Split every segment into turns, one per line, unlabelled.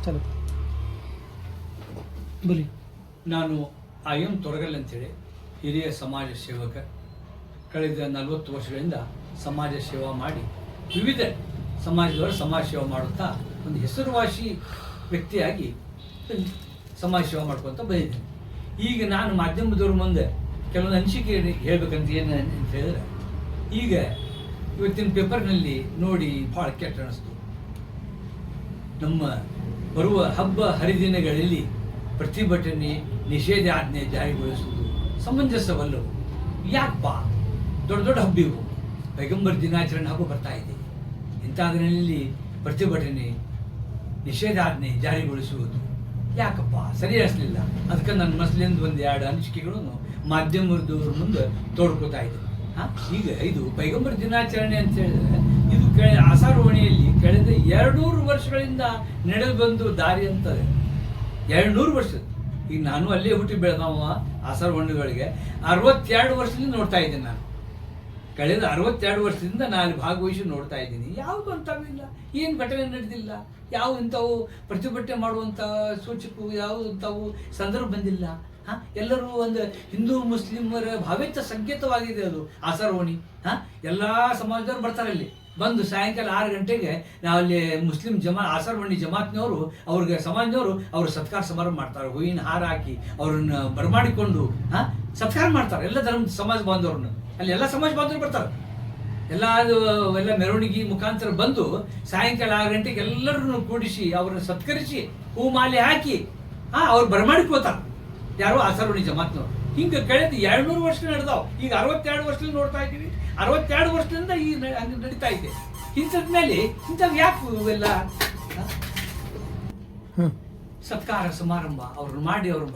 ಚಲೋ ಬಲಿ.
ನಾನು ಎಂ ತೊರಗಲ್ ಅಂತೇಳಿ ಹಿರಿಯ ಸಮಾಜ ಸೇವಕ. ಕಳೆದ 40 ವರ್ಷಗಳಿಂದ ಸಮಾಜ ಸೇವಾ ಮಾಡಿ ವಿವಿಧ ಸಮಾಜದವರು ಸಮಾಜ ಸೇವೆ ಮಾಡುತ್ತಾ ಒಂದು ಹೆಸರುವಾಸಿ ವ್ಯಕ್ತಿಯಾಗಿ ಸಮಾಜ ಸೇವೆ ಮಾಡ್ಕೊತ ಬಂದಿದ್ದೇನೆ. ಈಗ ನಾನು ಮಾಧ್ಯಮದವ್ರ ಮುಂದೆ ಕೆಲವೊಂದು ಅನಿಸಿಕೆ ಹೇಳ್ಬೇಕಂತ ಏನು ಅಂತ ಹೇಳಿದ್ರೆ, ಈಗ ಇವತ್ತಿನ ಪೇಪರ್ನಲ್ಲಿ ನೋಡಿ ಭಾಳ ಕೆಟ್ಟ ಅನ್ನಿಸ್ತು. ನಮ್ಮ ಬರುವ ಹಬ್ಬ ಹರಿದಿನಗಳಲ್ಲಿ ಪ್ರತಿಭಟನೆ ನಿಷೇಧಾಜ್ಞೆ ಜಾರಿಗೊಳಿಸುವುದು ಸಮಂಜಸವಲ್ಲವು. ಯಾಕಪ್ಪ, ದೊಡ್ಡ ದೊಡ್ಡ ಹಬ್ಬ ಇವು, ಪೈಗಂಬರ್ ದಿನಾಚರಣೆ ಹಬ್ಬ ಬರ್ತಾ ಇದೆ. ಇಂಥದ್ರಲ್ಲಿ ಪ್ರತಿಭಟನೆ ನಿಷೇಧಾಜ್ಞೆ ಜಾರಿಗೊಳಿಸುವುದು ಯಾಕಪ್ಪ ಸರಿ ಅನಿಸ್ಲಿಲ್ಲ. ಅದಕ್ಕೆ ನನ್ನ ಮನಸ್ಸಿನಿಂದ ಒಂದು 2 ಅನಿಸಿಕೆಗಳನ್ನು ಮಾಧ್ಯಮದವ್ರ ಮುಂದೆ ತೋಡ್ಕೋತಾ ಇದ್ದೆ. ಈಗ ಇದು ಪೈಗಂಬರ್ ದಿನಾಚರಣೆ ಅಂತ ಹೇಳಿದ್ರೆ ಇದು ಆಸಾರವಾಣಿಯಲ್ಲಿ ಕಳೆದ 200 ವರ್ಷಗಳಿಂದ ನಡೆದು ಬಂದು ದಾರಿ ಅಂತದೆ. 200 ವರ್ಷ. ಈಗ ನಾನು ಅಲ್ಲೇ ಹುಟ್ಟಿ ಬೆಳೆದವ ಆಸಾರವಾಣಿಗಳಿಗೆ 62 ವರ್ಷದಿಂದ ನೋಡ್ತಾ ಇದ್ದೇನೆ. ನಾನು ಕಳೆದ 62 ವರ್ಷದಿಂದ ನಾನು ಭಾಗವಹಿಸಿ ನೋಡ್ತಾ ಇದ್ದೀನಿ. ಯಾವುದು ಅಂತಾವಿಲ್ಲ, ಏನು ಘಟನೆ ನಡೆದಿಲ್ಲ, ಯಾವ ಇಂಥವು ಪ್ರತಿಭಟನೆ ಮಾಡುವಂಥ ಸೂಚಕವು ಯಾವುದು ಇಂಥವು ಸಂದರ್ಭ ಬಂದಿಲ್ಲ. ಎಲ್ಲರೂ ಒಂದು ಹಿಂದೂ ಮುಸ್ಲಿಮರ ಭಾವೇಚ್ಛ ಸಂಕೇತವಾಗಿದೆ ಅದು ಆಸಾರವಾಣಿ. ಎಲ್ಲ ಸಮಾಜದವ್ರು ಬರ್ತಾರೆ ಅಲ್ಲಿ ಬಂದು ಸಾಯಂಕಾಲ 6 ಗಂಟೆಗೆ ನಾವಲ್ಲಿ ಮುಸ್ಲಿಂ ಆಸಾರವಾಣಿ ಜಮಾತ್ನವರು ಅವ್ರಿಗೆ ಸಮಾಜದವರು ಅವ್ರ ಸತ್ಕಾರ ಸಮಾರಂಭ ಮಾಡ್ತಾರೆ. ಹೂವಿನ ಹಾರ ಹಾಕಿ ಅವ್ರನ್ನ ಬರಮಾಡಿಕೊಂಡು ಸತ್ಕಾರ ಮಾಡ್ತಾರೆ. ಎಲ್ಲ ಧರ್ಮದ ಸಮಾಜ ಬಾಂಧವ್ರನ್ನ ಅಲ್ಲಿ ಎಲ್ಲ ಸಮಾಜ ಬಾಂಧವರು ಬರ್ತಾರೆ. ಎಲ್ಲ ಮೆರವಣಿಗೆ ಮುಖಾಂತರ ಬಂದು ಸಾಯಂಕಾಲ 6 ಗಂಟೆಗೆ ಎಲ್ಲರನ್ನು ಕೂಡಿಸಿ ಅವ್ರನ್ನ ಸತ್ಕರಿಸಿ ಹೂ ಮಾಲೆ ಹಾಕಿ ಅವ್ರು ಬರಮಾಡಿಕೋತಾರೆ. ಯಾರೋ ಆಸಾರವಾಣಿ ಜಮಾತ್ನವ್ರು. ಹಿಂಗೆ ಕಳೆದ 200 ವರ್ಷ ನಡೆದಾವ್. ಈಗ 62 ವರ್ಷದಲ್ಲಿ ನೋಡ್ತಾ ಇದ್ದೀವಿ. 62 ವರ್ಷದಿಂದ ಈ ಹಂಗೆ ನಡೀತಾ ಇದೆ. ಇಂಥದ್ ಮೇಲೆ ಇಂಥವು ಯಾಕೆ ಇವೆಲ್ಲ ಸತ್ಕಾರ ಸಮಾರಂಭ ಅವ್ರನ್ನ ಮಾಡಿ ಅವ್ರು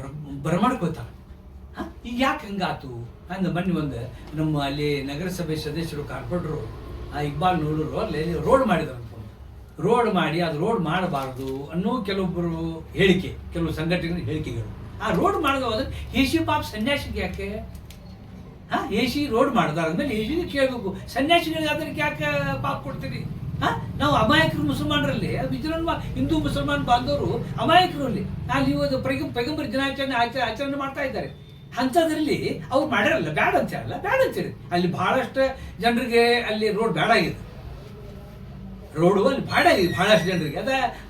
ಬರಮಾಡ್ಕೋತಾರೆ. ಈಗ ಯಾಕೆ ಹಂಗಾತು ಅಂದ ಮೊನ್ನೆ ಒಂದು ನಮ್ಮ ಅಲ್ಲಿ ನಗರಸಭೆ ಸದಸ್ಯರು ಕಾರ್ಪೊರೇಟರು ಇಕ್ಬಾಲ್ ನೋಡೋರು ಅಲ್ಲಿ ರೋಡ್ ಮಾಡಿದ್ರು. ರೋಡ್ ಮಾಡಿ ಅದು ರೋಡ್ ಮಾಡಬಾರ್ದು ಅನ್ನೋ ಕೆಲವೊಬ್ಬರು ಹೇಳಿಕೆ, ಕೆಲವು ಸಂಘಟನೆಗಳ ಹೇಳಿಕೆಗಳು. ಆ ರೋಡ್ ಮಾಡಿದ್ರೆ ಎಸಿ ಪಾಪ ಸನ್ಯಾಸಿಗೆ ಯಾಕೆ ಎಸಿ ರೋಡ್ ಮಾಡಿದಾದ್ಮೇಲೆ ಎಸಿಗೆ ಕೇಳಬೇಕು. ಸನ್ಯಾಸಿಗಳಿಗೆ ಅದಕ್ಕೆ ಯಾಕೆ ಪಾಪ ಕೊಡ್ತೀರಿ? ನಾವು ಅಮಾಯಕರು ಮುಸಲ್ಮಾನರಲ್ಲಿ ಹಿಂದೂ ಮುಸಲ್ಮಾನ್ ಬಾಂಧವರು ಅಮಾಯಕರು ಅಲ್ಲಿ ಇವತ್ತು ಪೈಗಂಬರ್ ದಿನಾಚರಣೆ ಆಚರಣೆ ಮಾಡ್ತಾ ಇದ್ದಾರೆ. ಅಂಥದ್ರಲ್ಲಿ ಅವ್ರು ಮಾಡ್ಯಾರಲ್ಲ, ಬ್ಯಾಡ ಅಂತ ಹೇಳಲ್ಲ, ಬ್ಯಾಡ ಅಂತೇಳಿ ಅಲ್ಲಿ ಬಹಳಷ್ಟು ಜನರಿಗೆ ಅಲ್ಲಿ ರೋಡ್ ಬ್ಯಾಡ ಆಗಿದೆ. ರೋಡು ಅಲ್ಲಿ ಭಾಳ ಆಗಿದೆ ಬಹಳಷ್ಟು ಜನರಿಗೆ.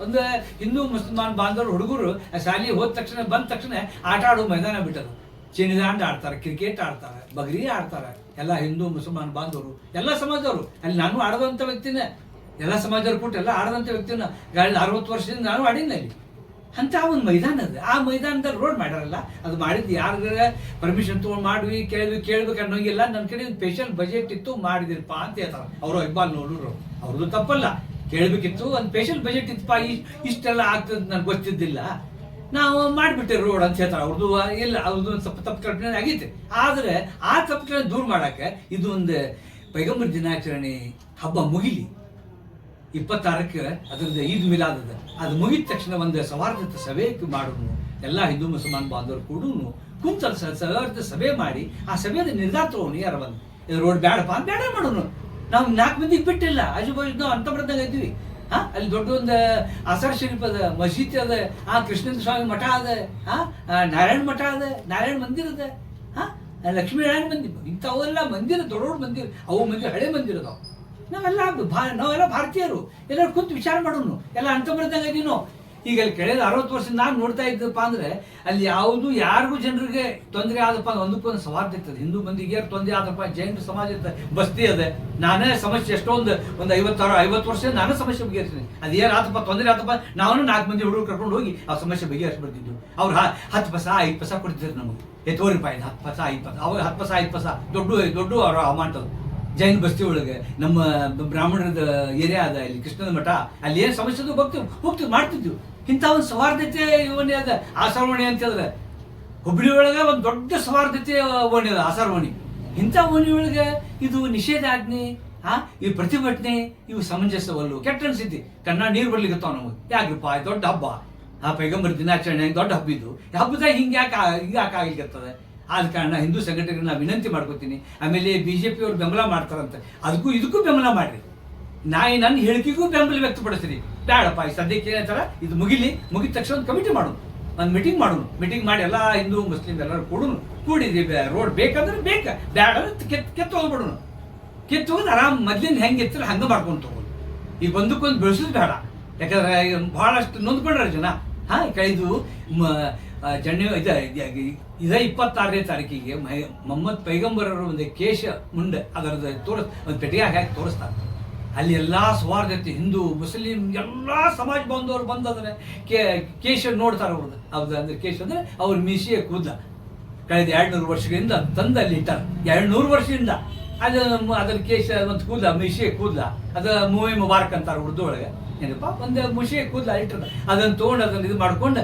ಒಂದು ಹಿಂದೂ ಮುಸಲ್ಮಾನ್ ಬಾಂಧವರು ಹುಡುಗರು ಶಾಲೆ ಹೋದ ತಕ್ಷಣ ಬಂದ ತಕ್ಷಣ ಆಟ ಆಡೋ ಮೈದಾನ ಬಿಟ್ಟರು. ಚಿನ್ನಿದಾಂಡ ಆಡ್ತಾರೆ, ಕ್ರಿಕೆಟ್ ಆಡ್ತಾರೆ, ಬಗರಿ ಆಡ್ತಾರೆ. ಎಲ್ಲ ಹಿಂದೂ ಮುಸಲ್ಮಾನ್ ಬಾಂಧವರು ಎಲ್ಲ ಸಮಾಜದವರು ಅಲ್ಲಿ ನಾನು ಆಡದಂಥ ವ್ಯಕ್ತಿನೇ. ಎಲ್ಲ ಸಮಾಜದವ್ರು ಕೊಟ್ಟು ಎಲ್ಲ ಆಡದಂಥ ವ್ಯಕ್ತಿನ 60 ವರ್ಷದಿಂದ ನಾನು ಆಡಿನ ಅಲ್ಲಿ. ಅಂತ ಒಂದು ಮೈದಾನ ಅದ. ಆ ಮೈದಾನದಲ್ಲಿ ರೋಡ್ ಮಾಡ್ಯಾರಲ್ಲ, ಅದು ಮಾಡಿದ್ದು ಯಾರ ಪರ್ಮಿಷನ್ ತೊಗೊಂಡು ಮಾಡ್ವಿ ಕೇಳ್ಬೇಕು ಅನ್ನೋಂಗಿಲ್ಲ. ನನ್ನ ಕಡೆ ಒಂದು ಸ್ಪೆಷಲ್ ಬಜೆಟ್ ಇತ್ತು ಮಾಡಿದಿರಪ್ಪ ಅಂತ ಹೇಳ್ತಾರೆ ಅವರು. ಇಕ್ಬಾಲ್ ನೋಡೋರು ಅವ್ರದ್ದು ತಪ್ಪಲ್ಲ, ಕೇಳಬೇಕಿತ್ತು. ಒಂದು ಸ್ಪೆಷಲ್ ಬಜೆಟ್ ಇತ್ತಪ್ಪ, ಇಷ್ಟೆಲ್ಲ ಆಗ್ತದೆ ನನಗೆ ಗೊತ್ತಿದ್ದಿಲ್ಲ, ನಾವು ಮಾಡಿಬಿಟ್ಟೆ ರೋಡ್ ಅಂತ ಹೇಳ್ತಾರೆ. ಅವ್ರದ್ದು ಇಲ್ಲ, ಅವ್ರದ್ದು ಒಂದು ಸ್ವಲ್ಪ ತಪ್ಪು ಕಲ್ಪನೆ ಆಗೈತೆ. ಆದರೆ ಆ ತಪ್ಪು ಕಲ್ಪನೆ ದೂರ ಮಾಡಕ್ಕೆ ಇದು ಒಂದು ಪೈಗಂಬರ್ ದಿನಾಚರಣೆ ಹಬ್ಬ ಮುಗಿಲಿ. 26ಕ್ಕೆ ಅದರದ್ದು ಈದ್ ಮಿಲಾದ್ ಅದ. ಅದು ಮುಗಿದ ತಕ್ಷಣ ಒಂದು ಸೌಹಾರ್ದತೆ ಸಭೆ ಮಾಡೋನು, ಎಲ್ಲ ಹಿಂದೂ ಮುಸಲ್ಮಾನ್ ಬಾಂಧವರು ಕೂಡ ಕುಂತಲ್ ಸೌಹಾರ್ದ ಸಭೆ ಮಾಡಿ ಆ ಸಭೆಯ ನಿರ್ಧಾರ ತಗೋನು. ಯಾರು ಬಂದು ಇದು ರೋಡ್ ಬೇಡಪ್ಪ ಅಂತ ಬೇಡ ಮಾಡೋನು. ನಾವು 4 ಮಂದಿಗೆ ಬಿಟ್ಟಿಲ್ಲ, ಆಜುಬಾಜು ನಾವು ಅಂತ ಬರ್ದಾಗ ಇದ್ವಿ. ಅಲ್ಲಿ ದೊಡ್ಡ ಒಂದು ಆಸಾರ್ ಶರೀಫ್ ಅದ, ಮಸೀದಿ ಅದ, ಕೃಷ್ಣೇಂದ್ರ ಸ್ವಾಮಿ ಮಠ ಅದ, ನಾರಾಯಣ ಮಠ ಅದ, ನಾರಾಯಣ ಮಂದಿರ ಅದ, ಲಕ್ಷ್ಮೀನಾರಾಯಣ ಮಂದಿರ, ಇಂಥವೆಲ್ಲ ಮಂದಿರ ದೊಡ್ಡ ಮಂದಿರ. ಅವು ಮಂದಿರ ಹಳೆ ಮಂದಿರ ಅದಾವ. ನಾವೆಲ್ಲ ಭಾರತೀಯರು ಎಲ್ಲರೂ ಕುಂತು ವಿಚಾರ ಮಾಡೋನು. ಎಲ್ಲ ಅಂತ ಬರ್ದಾಗ ಇದೀನೋ. ಈಗ ಅಲ್ಲಿ ಕಳೆದ 60 ವರ್ಷದಿಂದ ನಾನು ನೋಡ್ತಾ ಇದ್ದಪ್ಪ ಅಂದ್ರೆ ಅಲ್ಲಿ ಯಾವುದು ಯಾರಿಗೂ ಜನರಿಗೆ ತೊಂದರೆ ಆದಪ್ಪ ಒಂದಕ್ಕೊಂದು ಸವಾರ್ಥ ಇರ್ತದೆ. ಹಿಂದೂ ಮಂದಿಗೆ ತೊಂದರೆ ಆದಪ್ಪ, ಜೈನ ಸಮಾಜ ಇರ್ತದೆ, ಬಸ್ತಿ ಅದೇ ನಾನೇ ಸಮಸ್ಯೆ ಎಷ್ಟೊಂದು 50 ವರ್ಷದಿಂದ ನಾನೇ ಸಮಸ್ಯೆ ಬಗೆಹರಿಸ್ತೀನಿ. ಅದು ಏನು ಆತಪ್ಪ ತೊಂದರೆ ಆತಪ್ಪ, ನಾವು 4 ಮಂದಿ ಹುಡುಗರು ಕರ್ಕೊಂಡು ಹೋಗಿ ಆ ಸಮಸ್ಯೆ ಬಗೆಹರಿಸ್ಬಿಡ್ತಿದ್ವು. ಅವ್ರು 10 ಪೈಸಾ 5 ಪೈಸಾ ಕೊಡ್ತಿದ್ರು ನಮಗೆ. ತೋರಿಪಾಯಿ 10 ಪೈಸಾ 5 ಪೈಸಾ, ಅವಾಗ 10 ಪೈಸಾ 5 ಪೈಸಾ ದೊಡ್ಡ ಅವ್ರ ಅಮೌಂಟ್ ಅದು. ಜೈನ ಬಸ್ತಿ ಒಳಗೆ ನಮ್ಮ ಬ್ರಾಹ್ಮಣರದ ಏರಿಯಾ ಅದ, ಇಲ್ಲಿ ಕೃಷ್ಣದ ಮಠ, ಅಲ್ಲಿ ಏನು ಸಮಸ್ಯೆ ಹೋಗ್ತೀವಿ ಮಾಡ್ತಿದ್ವಿ. ಇಂಥ ಒಂದು ಸೌಹಾರ್ದತೆ ಓಣಿ ಅದ ಆಸಾರವಾಣಿ ಅಂತ ಹೇಳಿದ್ರೆ. ಹುಬ್ಬಳ್ಳಿ ಒಳಗೆ ಒಂದು ದೊಡ್ಡ ಸೌಹಾರ್ದತೆ ಓಣಿ ಅದ ಆಸಾರವಾಣಿ. ಇಂಥ ಓಣಿ ಒಳಗೆ ಇದು ನಿಷೇಧಾಜ್ಞೆ, ಈ ಪ್ರತಿಭಟನೆ ಇವು ಸಮಂಜಸವಲ್ಲು. ಕೆಟ್ಟ ಅನ್ಸಿದ್ದಿ ಕಣ್ಣ ನೀರು ಬರ್ಲಿಕ್ಕತ್ತಾವ ನಮಗೆ. ಯಾಕ್ರಿಪ್ಪ ದೊಡ್ಡ ಹಬ್ಬ, ಪೈಗಂಬರ್ ದಿನಾಚರಣೆ ದೊಡ್ಡ ಹಬ್ಬ ಇದು. ಹಬ್ಬದಾಗ ಹಿಂಗೆ ಯಾಕೆ ಆಗ್ಲಿಕ್ಕತ್ತದ? ಆದ ಕಾರಣ ಹಿಂದೂ ಸಂಘಟನೆಗಳನ್ನ ವಿನಂತಿ ಮಾಡ್ಕೋತೀನಿ. ಆಮೇಲೆ BJP ಅವ್ರು ಬೆಂಬಲ ಮಾಡ್ತಾರಂತೆ, ಅದಕ್ಕೂ ಇದಕ್ಕೂ ಬೆಂಬಲ ಮಾಡ್ರಿ. ನನ್ನ ಹೇಳಿಕೆಗೂ ಬೆಂಬಲ ವ್ಯಕ್ತಪಡಿಸ್ರಿ. ಬೇಡಪ್ಪ ಈ ಸದ್ಯಕ್ಕೆ ಏನಂತಾರ ಇದು ಮುಗಿದ ತಕ್ಷಣ ಒಂದು ಕಮಿಟಿ ಮಾಡೋಣ, ಒಂದು ಮೀಟಿಂಗ್ ಮಾಡೋಣ. ಮೀಟಿಂಗ್ ಮಾಡಿ ಎಲ್ಲ ಹಿಂದೂ ಮುಸ್ಲಿಂ ಎಲ್ಲರೂ ಕೂಡಿದ್ದೀವಿ. ರೋಡ್ ಬೇಕಂದ್ರೆ ಬೇಡ ಕೆತ್ತು ಹೋಗ್ಬಿಡೋಣ. ಕಿತ್ತು ಹೋಗೋದು ಆರಾಮ್ ಮೊದ್ಲಿಂದ ಹೆಂಗಿರ್ತಾರೆ ಹಂಗೆ ಮಾಡ್ಕೊಂಡು ತಗೋದು. ಈಗ ಒಂದಕ್ಕೊಂದು ಬೆಳೆಸೋದು ಬೇಡ. ಯಾಕಂದ್ರೆ ಬಹಳಷ್ಟು ನೊಂದ್ಕೊಂಡ್ರೆ ಜನ. ಕಳೆದು ಇದ 26ನೇ ತಾರೀಕಿಗೆ ಮೊಹಮ್ಮದ್ ಪೈಗಂಬರರ ಒಂದು ಕೇಶ ಮುಂಡೆ ಅದರದ್ದು ಒಂದು ಪೆಟ್ಟಿಗೆ ಹಾಕಿ ತೋರಿಸ್ತಾರೆ. ಅಲ್ಲಿ ಎಲ್ಲ ಸೌಹಾರ್ದತೆ ಹಿಂದೂ ಮುಸ್ಲಿಂ ಎಲ್ಲ ಸಮಾಜ ಬಾಂಧವರು ಬಂದಾದ್ರೆ ಕೇಶ ನೋಡ್ತಾರೆ. ಅವ್ರದ್ದು ಅಂದ್ರೆ ಕೇಶ ಅಂದ್ರೆ ಅವ್ರ ಮೀಸೆಯ ಕೂದಲ ಕಳೆದ 200 ವರ್ಷಗಳಿಂದ ತಂದು ಅಲ್ಲಿ ಇಟ್ಟಾರೆ. 200 ವರ್ಷದಿಂದ ಅದ್ರ ಕೇಶ ಒಂದು ಕೂದಲ ಮೀಸೆಯ ಕೂದಲ ಅದ ಮೂವಿ ಮುಬಾರಕ್ ಅಂತಾರೆ ಉರ್ದು ಒಳಗೆ. ಏನಪ್ಪ ಒಂದು ಮುಷಿಯ ಕೂದಲ ಇಟ್ಟದ ಅದನ್ನು ತೊಗೊಂಡು ಅದನ್ನು ಇದು ಮಾಡ್ಕೊಂಡು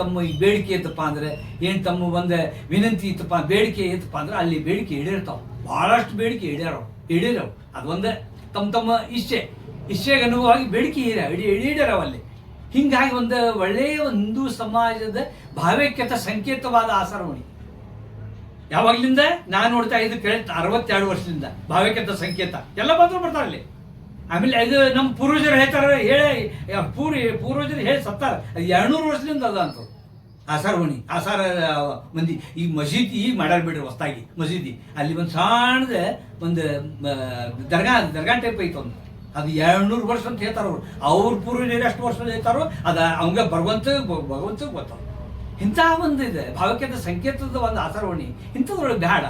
ತಮ್ಮ ಬೇಡಿಕೆ ಇತ್ತಪ್ಪ ಅಂದ್ರೆ ಏನು ತಮ್ಮ ಒಂದು ವಿನಂತಿ ಇತ್ತಪ್ಪ ಬೇಡಿಕೆ ಇತ್ತಪ್ಪ ಅಂದ್ರೆ ಅಲ್ಲಿ ಬೇಡಿಕೆ ಈಡೇರ್ತಾವ. ಬಹಳಷ್ಟು ಬೇಡಿಕೆ ಈಡೇರವು. ಅದೊಂದೇ ತಮ್ಮ ಇಚ್ಛೆಗೆ ಅನುಭವವಾಗಿ ಬೇಡಿಕೆ ಈಡೇರವ ಅಲ್ಲಿ. ಹಿಂಗಾಗಿ ಒಂದು ಒಳ್ಳೆಯ ಹಿಂದೂ ಸಮಾಜದ ಭಾವೈಕ್ಯತೆ ಸಂಕೇತವಾದ ಆಚರಣೆ ಯಾವಾಗ್ಲಿಂದ ನಾನು ನೋಡ್ತಾ ಇದ್ದು 62 ವರ್ಷದಿಂದ ಭಾವೈಕ್ಯತೆ ಸಂಕೇತ ಎಲ್ಲ ಬಂದ್ರು ಬರ್ತಾರೆ ಅಲ್ಲಿ. ಆಮೇಲೆ ಇದು ನಮ್ಮ ಪೂರ್ವಜರು ಹೇಳ್ತಾರೆ, ಪೂರ್ವಜರು ಹೇಳಿ ಸತ್ತಾರ. 200 ವರ್ಷದಿಂದ ಅದ ಅಂತ ಆಸಾರ ಮಂದಿ. ಈ ಮಸೀದಿ ಈಗ ಮಾಡ್ಯಾರ ಬಿಡ್ರಿ ಹೊಸ್ತಾಗಿ ಮಸೀದಿ. ಅಲ್ಲಿ ಒಂದು ಸಣ್ಣದ ಒಂದು ದರ್ಗಾ ಟೈಪ್ ಐತೆ ಒಂದು. ಅದು 200 ವರ್ಷ ಅಂತ ಹೇಳ್ತಾರ ಅವ್ರ ಪೂರ್ವಜರು ಎಷ್ಟು ವರ್ಷ ಹೇಳ್ತಾರೋ ಅದು ಅವಂಗ ಭಗವಂತ ಗೊತ್ತಾವ. ಇಂಥ ಒಂದು ಇದೆ ಭಾವೈಕ್ಯತೆ ಸಂಕೇತದ ಒಂದು ಆಚರಣೆ. ಇಂಥದ್ರೊಳಗೆ ಬೇಡ.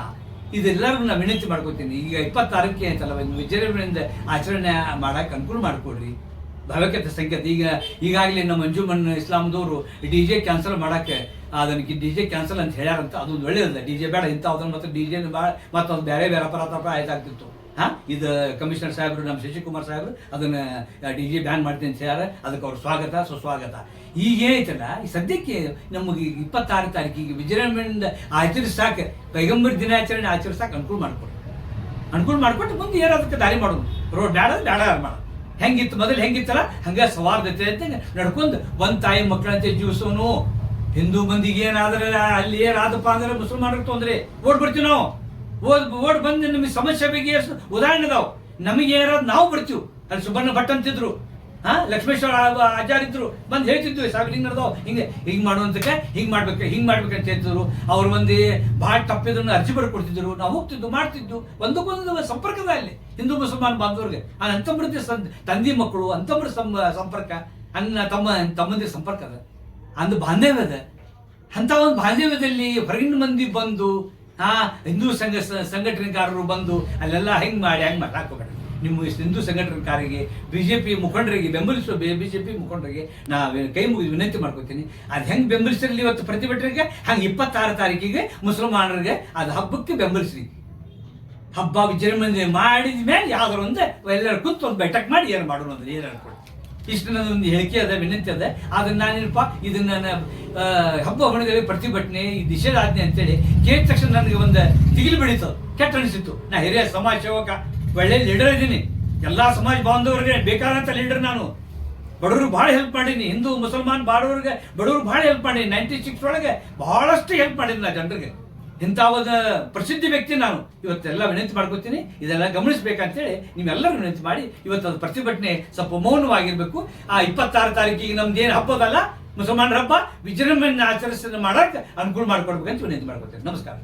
ಇದೆಲ್ಲರಿಗೂ ನಾನು ವಿನಂತಿ ಮಾಡ್ಕೊತೀನಿ. ಈಗ 26ಕ್ಕೆ ಅಂತಲ್ಲ ವಿಜೃಂಭಣೆಯಿಂದ ಆಚರಣೆ ಮಾಡಕ್ಕೆ ಅನುಕೂಲ ಮಾಡಿಕೊಡ್ರಿ. ಭಾವೈಕ್ಯತೆ ಸಂಕೇತ. ಈಗಾಗಲೇ ನಮ್ಮ ಅಂಜುಮನ್ ಇಸ್ಲಾಂದವರು DJ ಕ್ಯಾನ್ಸಲ್ ಮಾಡಕ್ಕೆ ಅದಕ್ಕೆ DJ ಕ್ಯಾನ್ಸಲ್ ಅಂತ ಹೇಳ್ಯಾರಂತ. ಅದೊಂದು ಒಳ್ಳೇದಲ್ಲ. DJ ಬೇಡ ಇಂಥವ್ದನ್ನ ಮತ್ತು DJ ಮತ್ತೊಂದು ಬೇರೆ ಅಪರಾಧ ಆಯ್ತಾಗ್ತಿತ್ತು. ಇದು ಕಮಿಷನರ್ ಸಾಹೇಬರು ನಮ್ಮ ಶಶಿಕುಮಾರ್ ಸಾಹೇಬರು ಅದನ್ನ DJ ಬ್ಯಾನ್ ಮಾಡ್ತೀನಿ ಅಂತ ಹೇಳ್ಯಾರ. ಅದಕ್ಕೆ ಅವ್ರ ಸ್ವಾಗತ ಸುಸ್ವಾಗತ. ಈಗ ಏನೈತಲ್ಲ ಈ ಸದ್ಯಕ್ಕೆ ನಮಗೆ 26 ತಾರೀಕಿಗೆ ವಿಜೃಂಭಣೆಯಿಂದ ಆಚರಿಸಾಕ ಪೈಗಂಬರ್ ದಿನಾಚರಣೆ ಆಚರಿಸಾಕ ಅನುಕೂಲ ಮಾಡ್ಕೊಟ್ಟು ಮುಂದೆ ಏನಾದಕ್ಕೆ ದಾರಿ ಮಾಡೋದು. ರೋಡ್ ಬೇಡ ಮಾಡ ಹೆಂಗಿತ್ತು ಮೊದಲು ಹೆಂಗಿತ್ತಲ್ಲ ಹಂಗ ಸೌಹಾರ್ದತೆ ಅಂತ ನಡ್ಕೊಂಡು ಒಂದ್ ತಾಯಿ ಮಕ್ಕಳಂತೆ ಜೀವಿಸೋನು. ಹಿಂದೂ ಮಂದಿಗೆ ಏನಾದ್ರೆ ಅಲ್ಲಿ ಏನಾದಪ್ಪ ಅಂದ್ರೆ ಮುಸಲ್ಮಾನರಿಗೆ ತೊಂದ್ರೆ ಓಡ್ ಬರ್ತೀವಿ ನಾವು. ಓಡ್ ಬಂದು ನಮಗೆ ಸಮಸ್ಯೆ ಬಗ್ಗೆ ಉದಾಹರಣೆ ಅದಾವ. ನಮಗೆ ಏನಾದ್ರು ನಾವು ಬರ್ತೀವಿ. ಅಲ್ಲಿ ಸುಬ್ಬಣ್ಣ ಭಟ್ ಅಂತಿದ್ರು, ಲಕ್ಷ್ಮೇಶ್ವರ ಆಚಾರ್ಯ ಇದ್ರು, ಬಂದು ಹೇಳ್ತಿದ್ವಿ ಸಾಹೇಬ್ ಹಿಂಗ್ ನಡೆದವ್ ಹಿಂಗ್ ಮಾಡುವಂತಕ್ಕೆ ಹಿಂಗ್ ಮಾಡ್ಬೇಕಂತ ಹೇಳ್ತಿದ್ರು. ಅವ್ರು ಮಂದಿ ಭಾಳ ತಪ್ಪಿದ್ರು ಅರ್ಜಿ ಬರ್ಕೊಡ್ತಿದ್ರು. ನಾವು ಹೋಗ್ತಿದ್ವು ಮಾಡ್ತಿದ್ವು. ಒಂದಕ್ಕೊಂದು ಸಂಪರ್ಕದ ಅಲ್ಲಿ ಹಿಂದೂ ಮುಸಲ್ಮಾನ್ ಬಾಂಧವ್ರಿಗೆ ಅಂತಂಬೃತಿ ತಂದಿ ಮಕ್ಕಳು ಅಂತಂಬ್ರ ಸಂಪರ್ಕ ತಮ್ಮಂದಿ ಸಂಪರ್ಕ ಅದ ಅಂದು ಬಾಂಧವ್ಯ ಅದ. ಅಂತ ಒಂದು ಬಾಂಧವ್ಯದಲ್ಲಿ ಹೊರಗಿನ ಮಂದಿ ಬಂದು ಹಿಂದೂ ಸಂಘಟನೆಕಾರರು ಬಂದು ಅಲ್ಲೆಲ್ಲ ಹೆಂಗ್ ಮಾಡಿ ಹಾಕೋಬೇಡ. ನಿಮ್ಮ ಹಿಂದೂ ಸಂಘಟನೆಕಾರರಿಗೆ BJP ಮುಖಂಡರಿಗೆ ಬೆಂಬಲಿಸುವ BJP ಮುಖಂಡರಿಗೆ ನಾ ಕೈ ಮುಗಿದು ವಿನಂತಿ ಮಾಡ್ಕೊತೀನಿ. ಅದು ಹೆಂಗೆ ಬೆಂಬಲಿಸಿರಲಿ ಇವತ್ತು ಪ್ರತಿಭಟನೆಗೆ ಹಂಗೆ 26 ತಾರೀಕಿಗೆ ಮುಸಲ್ಮಾನರಿಗೆ ಅದು ಹಬ್ಬಕ್ಕೆ ಬೆಂಬಲಿಸ್ರಿ. ಹಬ್ಬ ವಿಜೃಂಭಣೆ ಮಾಡಿದ ಮೇಲೆ ಯಾವ್ದಾರು ಒಂದು ಎಲ್ಲರೂ ಕೂತು ಒಂದು ಬೈಠಕ್ ಮಾಡಿ ಏನು ಮಾಡೋಣ ಅಂದ್ರೆ ಏನು ಅನ್ಕೊಳ್ಳಿ. ಇಷ್ಟು ನನ್ನೊಂದು ಹೇಳಿಕೆ ಅದ, ವಿನಂತಿ ಅದ. ಆದ್ರೆ ನಾನೇನಪ್ಪ ಇದನ್ನ ಹಬ್ಬ ಹುಣ್ಣಿಮೆ ಪ್ರತಿಭಟನೆ ಈ ನಿಷೇಧಾಜ್ಞೆ ಅಂತೇಳಿ ಕೇಳಿದ ತಕ್ಷಣ ನನಗೆ ಒಂದು ದಿಗಿಲು ಬೆಳೀತು, ಕೆಟ್ಟ ಅನಿಸಿತ್ತು. ನಾ ಹಿರಿಯ ಸಮಾಜ ಸೇವಕ, ಒಳ್ಳೆ ಲೀಡರ್ ಇದ್ದೀನಿ. ಎಲ್ಲಾ ಸಮಾಜ ಬಾಂಧವರಿಗೆ ಬೇಕಾದಂತ ಲೀಡರ್ ನಾನು. ಬಡವರು ಭಾಳ ಹೆಲ್ಪ್ ಮಾಡೀನಿ. ಹಿಂದೂ ಮುಸಲ್ಮಾನ್ ಬಡವರು ಭಾಳ ಹೆಲ್ಪ್ ಮಾಡೀನಿ. 96 ಒಳಗೆ ಬಹಳಷ್ಟು ಹೆಲ್ಪ್ ಮಾಡೀನಿ ನಾ ಜನರಿಗೆ. ಇಂಥ ಒಂದು ಪ್ರಸಿದ್ಧಿ ವ್ಯಕ್ತಿ ನಾನು. ಇವತ್ತೆಲ್ಲ ವಿನಂತಿ ಮಾಡ್ಕೊತೀನಿ, ಇದೆಲ್ಲ ಗಮನಿಸ್ಬೇಕಂತೇಳಿ ನಿಮ್ಮೆಲ್ಲರೂ ವಿನಂತಿ ಮಾಡಿ ಇವತ್ತು ಅದು ಪ್ರತಿಭಟನೆ ಸ್ವಲ್ಪ ಮೌನವಾಗಿರ್ಬೇಕು. ಆ 26 ತಾರೀಕಿಗೆ ನಮ್ದೇನು ಹಬ್ಬದಲ್ಲ ಮುಸಲ್ಮಾನರ ಹಬ್ಬ ವಿಜೃಂಭಣೆ ಆಚರಿಸಿ ಮಾಡಕ್ಕೆ ಅನುಕೂಲ ಮಾಡ್ಕೊಡ್ಬೇಕಂತ ವಿನಂತಿ ಮಾಡ್ಕೊತೀನಿ. ನಮಸ್ಕಾರ.